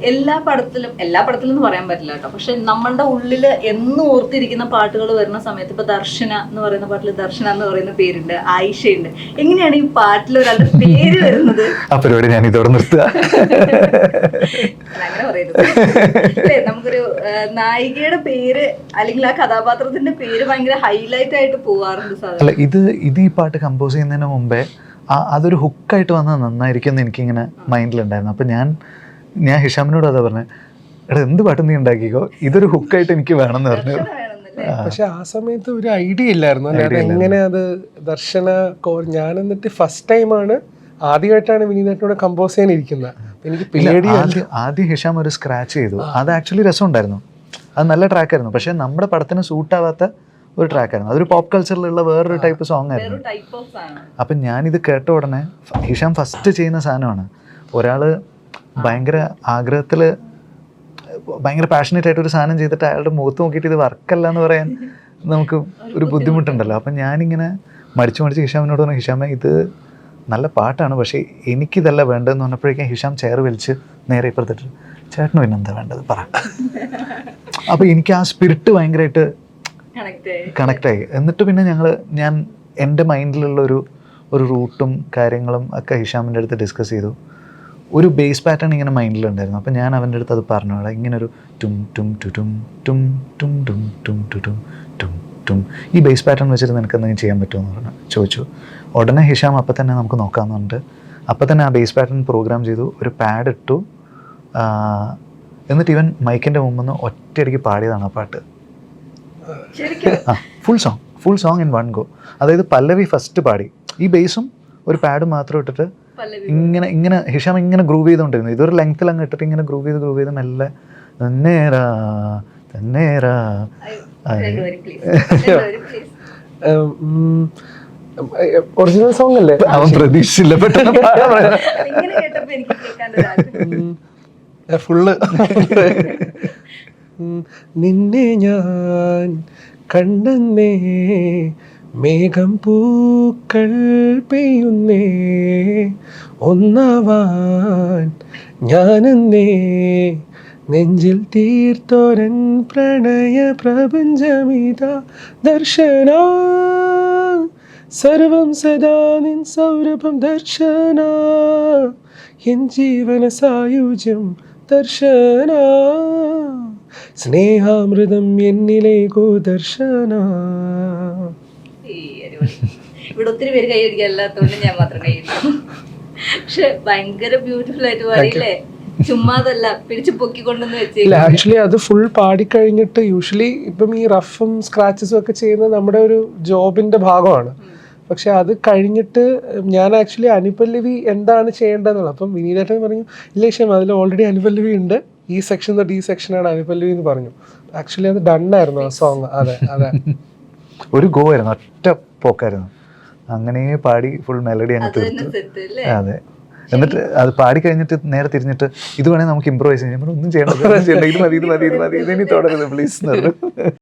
എല്ലാ പടത്തിലും എന്ന് പറയാൻ പറ്റില്ല കേട്ടോ, പക്ഷെ നമ്മളുടെ ഉള്ളിൽ എന്നും ഓർത്തിരിക്കുന്ന പാട്ടുകൾ വരുന്ന സമയത്ത് ഇപ്പൊ ദർശന എന്ന് പറയുന്ന പാട്ടിൽ ദർശന എന്ന് പറയുന്ന പേരുണ്ട്, ആയിഷയുണ്ട്. എങ്ങനെയാണ് ഈ പാട്ടിൽ ഒരാളുടെ പേര് വരുന്നത്? ആ പരിപാടി ഞാൻ ഇതോടെ നിർത്തുക. അങ്ങനെ പറയരുത് അല്ലേ. നമുക്കൊരു നായികയുടെ പേര് അല്ലെങ്കിൽ ആ കഥാപാത്രത്തിന്റെ പേര് ഭയങ്കര ഹൈലൈറ്റ് ആയിട്ട് പോവാറുണ്ട് സാധാരണ. അല്ല, ഇത് ഈ പാട്ട് കമ്പോസ് ചെയ്യുന്നതിന് മുമ്പേ അതൊരു ഹുക്കായിട്ട് വന്നാൽ നന്നായിരിക്കും എന്ന് എനിക്കിങ്ങനെ മൈൻഡിലുണ്ടായിരുന്നു. അപ്പം ഞാൻ ഹിഷാമിനോട് അതാ പറഞ്ഞത്, എടാ എന്ത് പാട്ട് നീ ഉണ്ടാക്കിക്കോ, ഇതൊരു ഹുക്കായിട്ട് എനിക്ക് വേണമെന്ന് പറഞ്ഞു. പക്ഷെ ആ സമയത്ത് ഒരു ഐഡിയ ഇല്ലായിരുന്നു എങ്ങനെ അത് ദർശന ഞാൻ എന്നിട്ട് ഫസ്റ്റ് ടൈമാണ് ആദ്യമായിട്ടാണ് വിനീതേട്ടനോട് കമ്പോസ് ചെയ്യാൻ ഇരിക്കുന്നത്. എനിക്ക് പേടി. ആദ്യം ഹിഷാം ഒരു സ്ക്രാച്ച് ചെയ്തു, അത് ആക്ച്വലി രസമുണ്ടായിരുന്നു, അത് നല്ല ട്രാക്കായിരുന്നു. പക്ഷെ നമ്മുടെ പടത്തിന് സൂട്ടാവാത്ത ഒരു ട്രാക്കായിരുന്നു, അതൊരു പോപ്പ് കൾച്ചറിലുള്ള വേറൊരു ടൈപ്പ് സോങ് ആയിരുന്നു. അപ്പം ഞാനിത് കേട്ട ഉടനെ ഹിഷാം ഫസ്റ്റ് ചെയ്യുന്ന സാധനമാണ്, ഒരാൾ ഭയങ്കര ആഗ്രഹത്തിൽ ഭയങ്കര പാഷനേറ്റ് ആയിട്ട് ഒരു സാധനം ചെയ്തിട്ട് അയാളുടെ മുഖത്ത് നോക്കിയിട്ട് ഇത് വർക്കല്ല എന്ന് പറയാൻ നമുക്ക് ഒരു ബുദ്ധിമുട്ടുണ്ടല്ലോ. അപ്പം ഞാനിങ്ങനെ മടിച്ച് ഹിഷാമിനോട് പറഞ്ഞു, ഹിഷാമെ ഇത് നല്ല പാട്ടാണ് പക്ഷേ എനിക്കിതല്ല വേണ്ടതെന്ന് പറഞ്ഞപ്പോഴേക്കും ഹിഷാം ചെയർ വലിച്ച് നേരെ ഇപ്പുറത്തിട്ട്, ചേട്ടന് പിന്നെ എന്താ വേണ്ടത് പറ. അപ്പോൾ എനിക്ക് ആ സ്പിരിറ്റ് ഭയങ്കരമായിട്ട് കണക്റ്റായി. എന്നിട്ട് പിന്നെ ഞാൻ എൻ്റെ മൈൻഡിലുള്ള ഒരു റൂട്ടും കാര്യങ്ങളും ഒക്കെ ഹിഷാമിൻ്റെ അടുത്ത് ഡിസ്കസ് ചെയ്തു. ഒരു ബേസ് പാറ്റേൺ ഇങ്ങനെ മൈൻഡിലുണ്ടായിരുന്നു. അപ്പം ഞാൻ അവൻ്റെ അടുത്ത് അത് പറഞ്ഞു, ഇങ്ങനെ ഒരു ടും ടും ടും ടും ടും ടും ടും ടും ടും ടും ഈ ബേസ് പാറ്റേൺ വെച്ചിട്ട് നിനക്ക് എന്തെങ്കിലും ചെയ്യാൻ പറ്റുമോ എന്ന് ചോദിച്ചു. ഉടനെ ഹിഷാം അപ്പം തന്നെ നമുക്ക് നോക്കാമെന്ന് പറഞ്ഞിട്ട് അപ്പം തന്നെ ആ ബേസ് പാറ്റേൺ പ്രോഗ്രാം ചെയ്തു, ഒരു പാഡ് ഇട്ടു, എന്നിട്ട് ഇവൻ മൈക്കിൻ്റെ മുമ്പിൽ നിന്ന് ഒറ്റയടിക്ക് പാടിയതാണ് ആ പാട്ട്. Full song in one go. അതായത് പല്ലവി ഫസ്റ്റ് പാടി, ഈ ബേസും ഒരു പാഡും മാത്രം ഇട്ടിട്ട് ഇങ്ങനെ ഹിഷാം ഇങ്ങനെ ഗ്രൂവ് ചെയ്തുകൊണ്ടിരുന്നു. ഇതൊരു ലെങ്ത്തിൽ അങ്ങ് ഇട്ടിട്ട് ഇങ്ങനെ ഗ്രൂവ് ചെയ്ത് മെല്ലെ തന്നേരാ തന്നേരാ. ഒറിജിനൽ സോങ് അല്ലേ? അവൻ പ്രതീക്ഷിച്ചില്ല പെട്ടെന്ന് ഫുള്ള്. നിന്നെ ഞാൻ കണ്ടെന്നേ മേഘം പൂക്കൾ പെയ്യുന്നേ ഒന്നാവാൻ ഞാനെന്നേ നെഞ്ചിൽ തീർത്തോരൻ പ്രണയ പ്രപഞ്ചമിതാ ദർശന സർവം സദാ നിൻ സൗരഭം ദർശന എൻ ജീവന സായുജ്യം ദർശന സ്നേഹാമൃതം എന്നിലേക്കോ ദർശന. ഇവിടെ ഒത്തിരി പേര് കൈയടിക്കാൻ അല്ലാത്തതുകൊണ്ട് ഞാൻ മാത്രം കൈയടിക്കും. പക്ഷെ ഭയങ്കര ബ്യൂട്ടിഫുൾ ആയിട്ട് പാടിയില്ലേ, ചുമ്മാതല്ല പിടിച്ച് പൊക്കിക്കൊണ്ടെന്ന് വെച്ചില്ല. ആക്ച്വലി അത് ഫുൾ പാടിക്കഴിഞ്ഞിട്ട് യൂഷ്വലി ഇപ്പം ഈ റഫും സ്ക്രാച്ചസും ഒക്കെ ചെയ്യുന്നത് നമ്മുടെ ഒരു ജോബിന്റെ ഭാഗമാണ്. പക്ഷെ അത് കഴിഞ്ഞിട്ട് ഞാൻ ആക്ച്വലി അനുപല്ലവി എന്താണ് ചെയ്യേണ്ടതെന്നുള്ളത്, അപ്പം വിനീതേട്ടൻ പറഞ്ഞു ഇല്ല ക്ഷേമ അതിൽ ഓൾറെഡി അനുപല്ലവി ഉണ്ട്, ഈ സെക്ഷൻ തൊട്ട് ഈ സെക്ഷനാണ് അനുപല്ലവി എന്ന് പറഞ്ഞു. ആക്ച്വലി അത് ഡണ്ണായിരുന്നു ആ സോങ്. അതെ ഒരു ഗോ ആയിരുന്നു, ഒറ്റ പോക്കായിരുന്നു, അങ്ങനെ പാടി ഫുൾ മെലഡി അങ്ങ് തീർത്തു. അതെ, എന്നിട്ട് അത് പാടി കഴിഞ്ഞിട്ട് നേരെ തിരിഞ്ഞിട്ട് ഇത് വേണേൽ നമുക്ക് ഇമ്പ്രൂവൈസ് ചെയ്യാം, ഒന്നും ചെയ്യണ്ട, ഇത് മതി ഇതിനി തുടരുത് പ്ലീസ് എന്ന് പറഞ്ഞു.